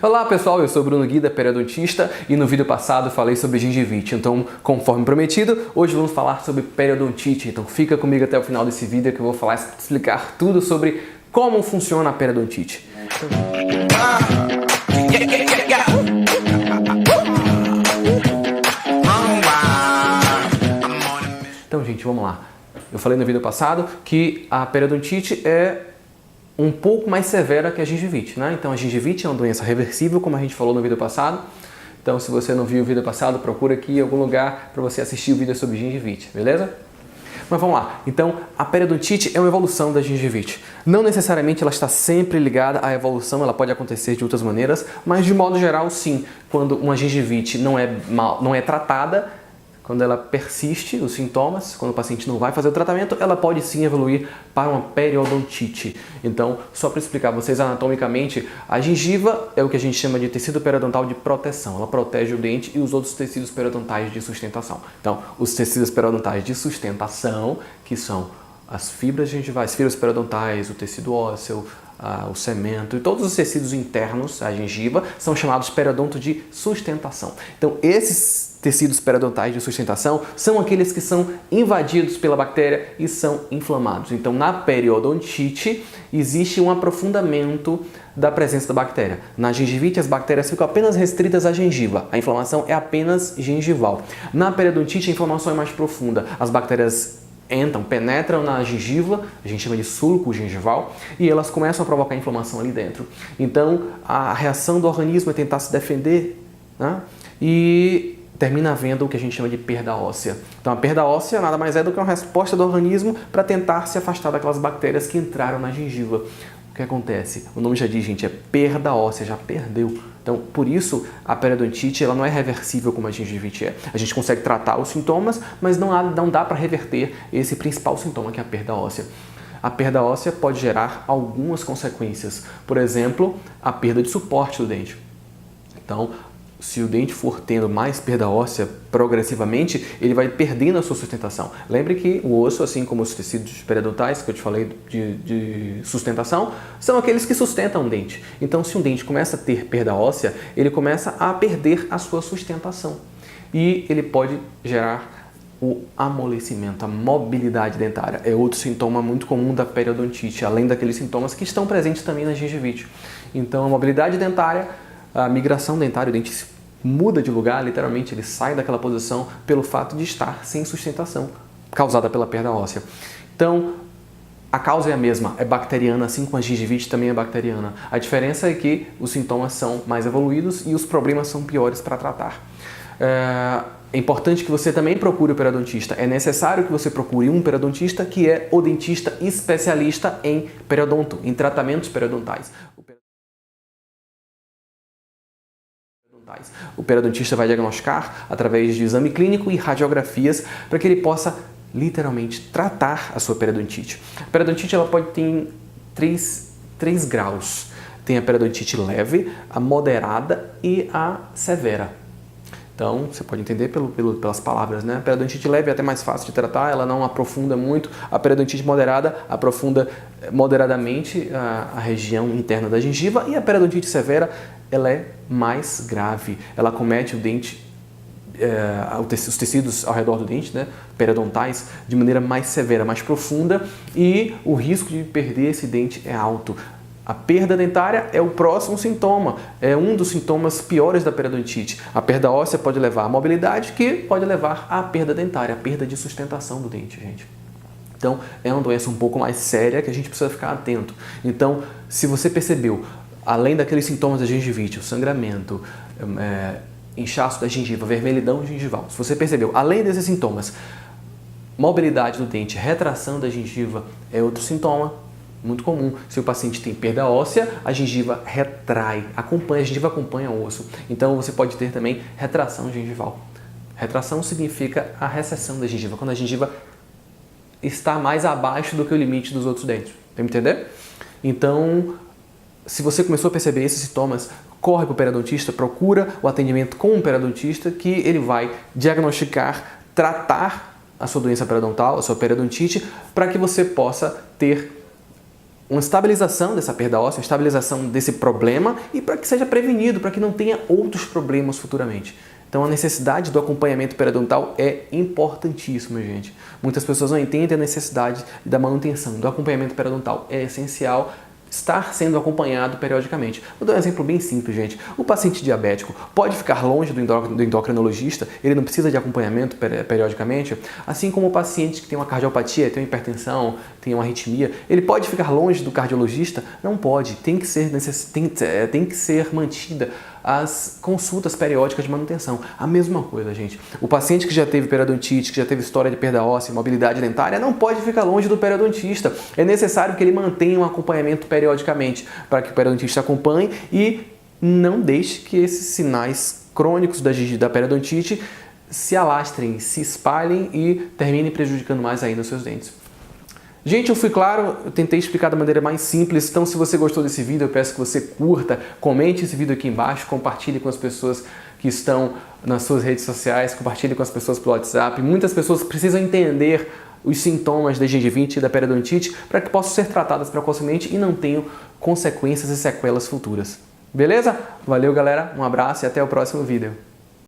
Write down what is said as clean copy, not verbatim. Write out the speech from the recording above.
Olá pessoal, eu sou Bruno Guida, periodontista, e no vídeo passado falei sobre gengivite. Então, conforme prometido, hoje vamos falar sobre periodontite. Então fica comigo até o final desse vídeo que eu vou explicar tudo sobre como funciona a periodontite. Então, gente, vamos lá. Eu falei no vídeo passado que a periodontite é um pouco mais severa que a gengivite, né? Então a gengivite é uma doença reversível, como a gente falou no vídeo passado. Então se você não viu o vídeo passado, procura aqui em algum lugar para você assistir o vídeo sobre gengivite, beleza? Mas vamos lá. Então a periodontite é uma evolução da gengivite. Não necessariamente ela está sempre ligada à evolução, ela pode acontecer de outras maneiras, mas de modo geral sim, quando uma gengivite não é tratada, quando ela persiste, os sintomas, quando o paciente não vai fazer o tratamento, ela pode sim evoluir para uma periodontite. Então, só para explicar a vocês anatomicamente, a gengiva é o que a gente chama de tecido periodontal de proteção. Ela protege o dente e os outros tecidos periodontais de sustentação. Então, os tecidos periodontais de sustentação, que são as fibras gengivais, fibras periodontais, o tecido ósseo, o cemento e todos os tecidos internos, a gengiva, são chamados periodonto de sustentação. Então, esses tecidos periodontais de sustentação são aqueles que são invadidos pela bactéria e são inflamados. Então, na periodontite, existe um aprofundamento da presença da bactéria. Na gengivite, as bactérias ficam apenas restritas à gengiva. A inflamação é apenas gengival. Na periodontite, a inflamação é mais profunda. As bactérias penetram na gengiva, a gente chama de sulco gengival, e elas começam a provocar inflamação ali dentro. Então, a reação do organismo é tentar se defender, né? E termina havendo o que a gente chama de perda óssea. Então, a perda óssea nada mais é do que uma resposta do organismo para tentar se afastar daquelas bactérias que entraram na gengiva. O que acontece? O nome já diz, gente, é perda óssea, já perdeu. Então, por isso, a periodontite ela não é reversível como a gengivite é. A gente consegue tratar os sintomas, mas não dá para reverter esse principal sintoma, que é a perda óssea. A perda óssea pode gerar algumas consequências. Por exemplo, a perda de suporte do dente. Então, se o dente for tendo mais perda óssea progressivamente, ele vai perdendo a sua sustentação. Lembre que o osso, assim como os tecidos periodontais que eu te falei de sustentação, são aqueles que sustentam o dente. Então, se um dente começa a ter perda óssea, ele começa a perder a sua sustentação. E ele pode gerar o amolecimento, a mobilidade dentária. É outro sintoma muito comum da periodontite, além daqueles sintomas que estão presentes também na gengivite. Então, a mobilidade dentária, a migração dentária, o dente muda de lugar, literalmente ele sai daquela posição pelo fato de estar sem sustentação, causada pela perda óssea. Então, a causa é a mesma, é bacteriana, assim como a gengivite também é bacteriana. A diferença é que os sintomas são mais evoluídos e os problemas são piores para tratar. É importante que você também procure o periodontista. É necessário que você procure um periodontista que é o dentista especialista em periodonto, em tratamentos periodontais. O periodontista vai diagnosticar através de exame clínico e radiografias para que ele possa literalmente tratar a sua periodontite. A periodontite ela pode ter três graus. Tem a periodontite leve, a moderada e a severa. Então, você pode entender pelas palavras, né? A periodontite leve é até mais fácil de tratar, ela não aprofunda muito. A periodontite moderada aprofunda moderadamente a região interna da gengiva. E a periodontite severa, ela é mais grave. Ela comete o dente, os tecidos ao redor do dente, né? Periodontais, de maneira mais severa, mais profunda. E o risco de perder esse dente é alto. A perda dentária é o próximo sintoma, é um dos sintomas piores da periodontite. A perda óssea pode levar à mobilidade, que pode levar à perda dentária, a perda de sustentação do dente, gente. Então, é uma doença um pouco mais séria que a gente precisa ficar atento. Então, se você percebeu, além daqueles sintomas da gengivite, o sangramento, inchaço da gengiva, vermelhidão gengival, se você percebeu, além desses sintomas, mobilidade do dente, retração da gengiva é outro sintoma muito comum. Se o paciente tem perda óssea, a gengiva retrai, a gengiva acompanha o osso. Então você pode ter também retração gengival. Retração significa a recessão da gengiva, quando a gengiva está mais abaixo do que o limite dos outros dentes. Tem que entender? Então, se você começou a perceber esses sintomas, corre para o periodontista, procura o atendimento com um periodontista que ele vai diagnosticar, tratar a sua doença periodontal, a sua periodontite, para que você possa ter uma estabilização dessa perda óssea, uma estabilização desse problema e para que seja prevenido, para que não tenha outros problemas futuramente. Então a necessidade do acompanhamento periodontal é importantíssima, gente. Muitas pessoas não entendem a necessidade da manutenção, do acompanhamento periodontal. É essencial estar sendo acompanhado periodicamente. Vou dar um exemplo bem simples, gente. O paciente diabético pode ficar longe do endocrinologista, ele não precisa de acompanhamento periodicamente, assim como o paciente que tem uma cardiopatia, tem uma hipertensão, tem uma arritmia, ele pode ficar longe do cardiologista? Não pode, tem que ser mantida as consultas periódicas de manutenção. A mesma coisa, gente. O paciente que já teve periodontite, que já teve história de perda óssea, mobilidade dentária, não pode ficar longe do periodontista. É necessário que ele mantenha um acompanhamento periodicamente para que o periodontista acompanhe e não deixe que esses sinais crônicos da periodontite se alastrem, se espalhem e terminem prejudicando mais ainda os seus dentes. Gente, eu fui claro, eu tentei explicar da maneira mais simples, então se você gostou desse vídeo, eu peço que você curta, comente esse vídeo aqui embaixo, compartilhe com as pessoas que estão nas suas redes sociais, compartilhe com as pessoas pelo WhatsApp. Muitas pessoas precisam entender os sintomas da gengivite e da periodontite para que possam ser tratadas precocemente e não tenham consequências e sequelas futuras. Beleza? Valeu, galera, um abraço e até o próximo vídeo.